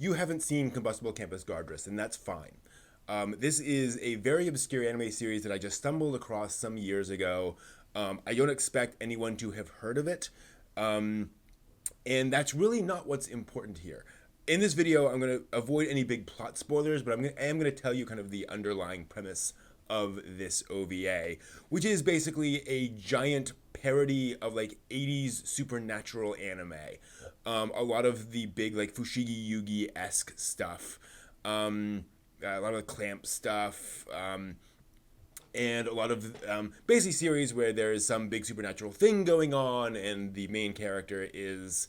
you haven't seen Combustible Campus Guardress, and that's fine. This is a very obscure anime series that I just stumbled across some years ago. I don't expect anyone to have heard of it, and that's really not what's important here. In this video, I'm going to avoid any big plot spoilers, but I am going to tell you kind of the underlying premise of this OVA, which is basically a giant parody of like 80s supernatural anime. A lot of the big like Fushigi Yugi-esque stuff, a lot of the Clamp stuff, and a lot of basically series where there is some big supernatural thing going on, and the main character is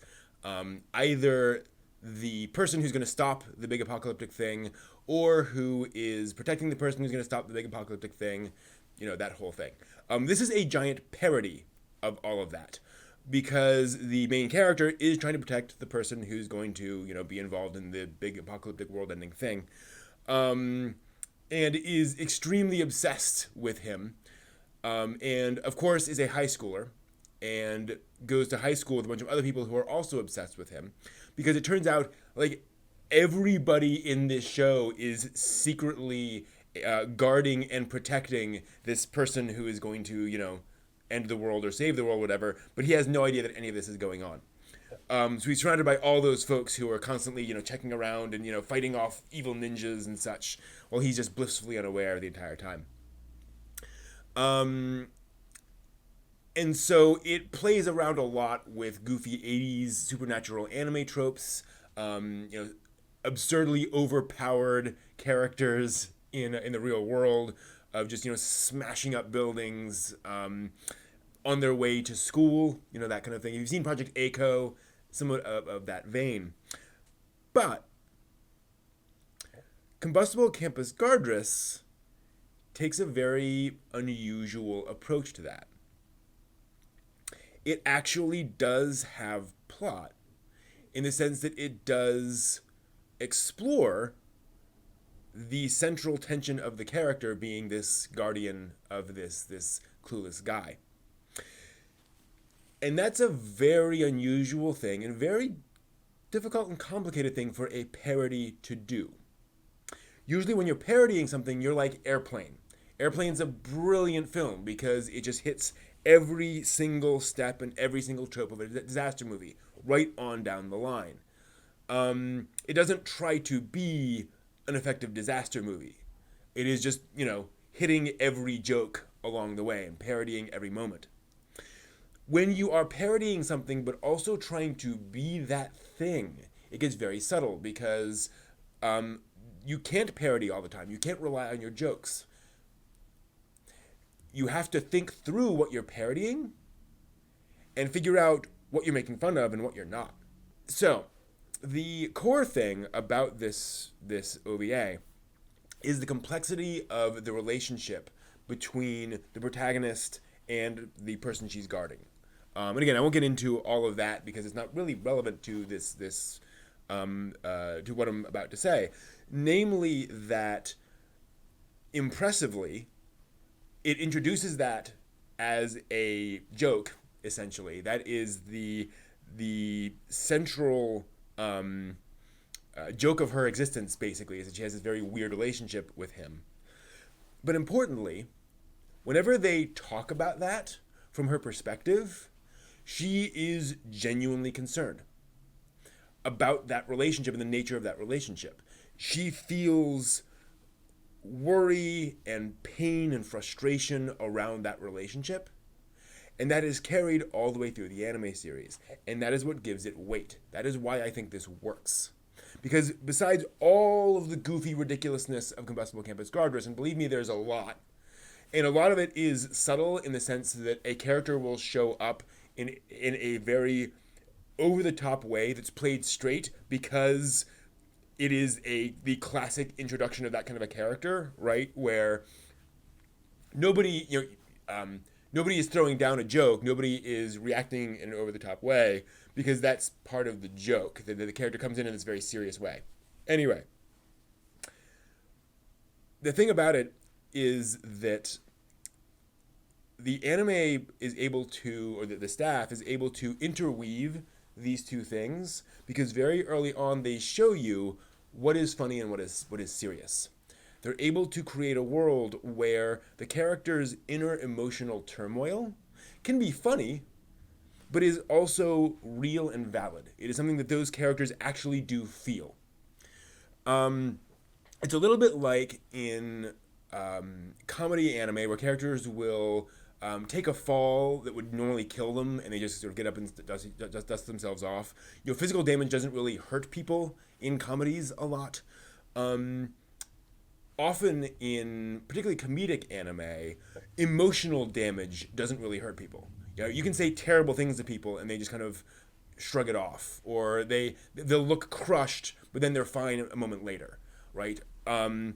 either the person who's going to stop the big apocalyptic thing, or who is protecting the person who's going to stop the big apocalyptic thing, you know, that whole thing. This is a giant parody of all of that, because the main character is trying to protect the person who's going to, you know, be involved in the big apocalyptic world-ending thing, and is extremely obsessed with him, and of course is a high schooler, and goes to high school with a bunch of other people who are also obsessed with him, because it turns out like everybody in this show is secretly guarding and protecting this person who is going to, you know, end the world or save the world, whatever, but he has no idea that any of this is going on. So he's surrounded by all those folks who are constantly, you know, checking around and, you know, fighting off evil ninjas and such, while he's just blissfully unaware the entire time. And so it plays around a lot with goofy 80s supernatural anime tropes, you know, absurdly overpowered characters in the real world, of just, you know, smashing up buildings on their way to school, you know, that kind of thing. If you've seen Project A-ko, somewhat of that vein. But Combustible Campus Guardress takes a very unusual approach to that. It actually does have plot, in the sense that it does explore the central tension of the character being this guardian of this clueless guy. And that's a very unusual thing, and very difficult and complicated thing for a parody to do. Usually when you're parodying something, you're like Airplane. Airplane's a brilliant film because it just hits every single step and every single trope of a disaster movie right on down the line. It doesn't try to be an effective disaster movie. It is just, you know, hitting every joke along the way and parodying every moment. When you are parodying something but also trying to be that thing, it gets very subtle, because you can't parody all the time. You can't rely on your jokes. You have to think through what you're parodying and figure out what you're making fun of and what you're not. So, the core thing about this OVA is the complexity of the relationship between the protagonist and the person she's guarding. And again, I won't get into all of that because it's not really relevant to to what I'm about to say. Namely, that impressively, it introduces that as a joke. Essentially, that is the central joke of her existence. Basically, is that she has this very weird relationship with him. But importantly, whenever they talk about that from her perspective, she is genuinely concerned about that relationship and the nature of that relationship. She feels worry and pain and frustration around that relationship, and that is carried all the way through the anime series, and that is what gives it weight. That is why I think this works. Because besides all of the goofy ridiculousness of Combustible Campus Guardress, and believe me, there's a lot, and a lot of it is subtle in the sense that a character will show up in a very over-the-top way that's played straight, because it is the classic introduction of that kind of a character, right? Where nobody, nobody is throwing down a joke, nobody is reacting in an over-the-top way, because that's part of the joke. The character comes in this very serious way. Anyway, the thing about it is that the anime is able to, or the staff is able to interweave these two things because very early on they show you what is funny and what is serious. They're able to create a world where the character's inner emotional turmoil can be funny, but is also real and valid. It is something that those characters actually do feel. It's a little bit like in comedy anime where characters will take a fall that would normally kill them and they just sort of get up and dust themselves off. Physical damage doesn't really hurt people in comedies a lot. Often in particularly comedic anime, emotional damage doesn't really hurt people. You can say terrible things to people and they just kind of shrug it off, or they'll look crushed, but then they're fine a moment later, right? You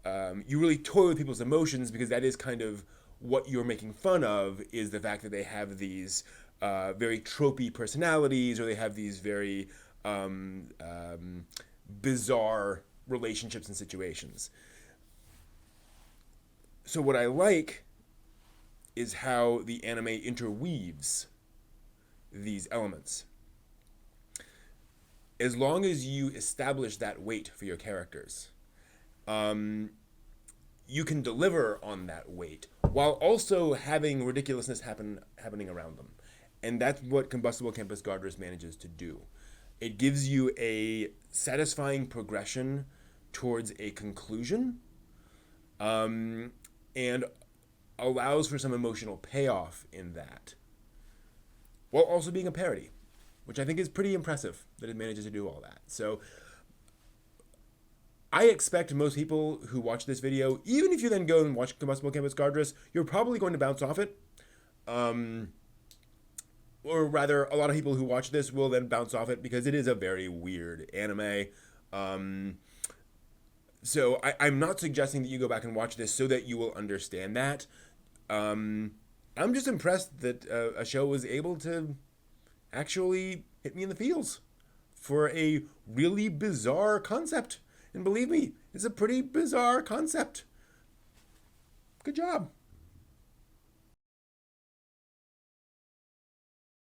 really toy with people's emotions because that is kind of what you're making fun of, is the fact that they have these very tropey personalities, or they have these very bizarre relationships and situations. So what I like is how the anime interweaves these elements. As long as you establish that weight for your characters, you can deliver on that weight while also having ridiculousness happening around them. And that's what Combustible Campus Guardress manages to do. It gives you a satisfying progression towards a conclusion, and allows for some emotional payoff in that, while also being a parody, which I think is pretty impressive that it manages to do all that. So I expect most people who watch this video, even if you then go and watch Combustible Campus Guardress, you're probably going to bounce off it. Or rather, a lot of people who watch this will then bounce off it because it is a very weird anime. So I'm not suggesting that you go back and watch this so that you will understand that. I'm just impressed that a show was able to actually hit me in the feels for a really bizarre concept. And believe me, it's a pretty bizarre concept. Good job.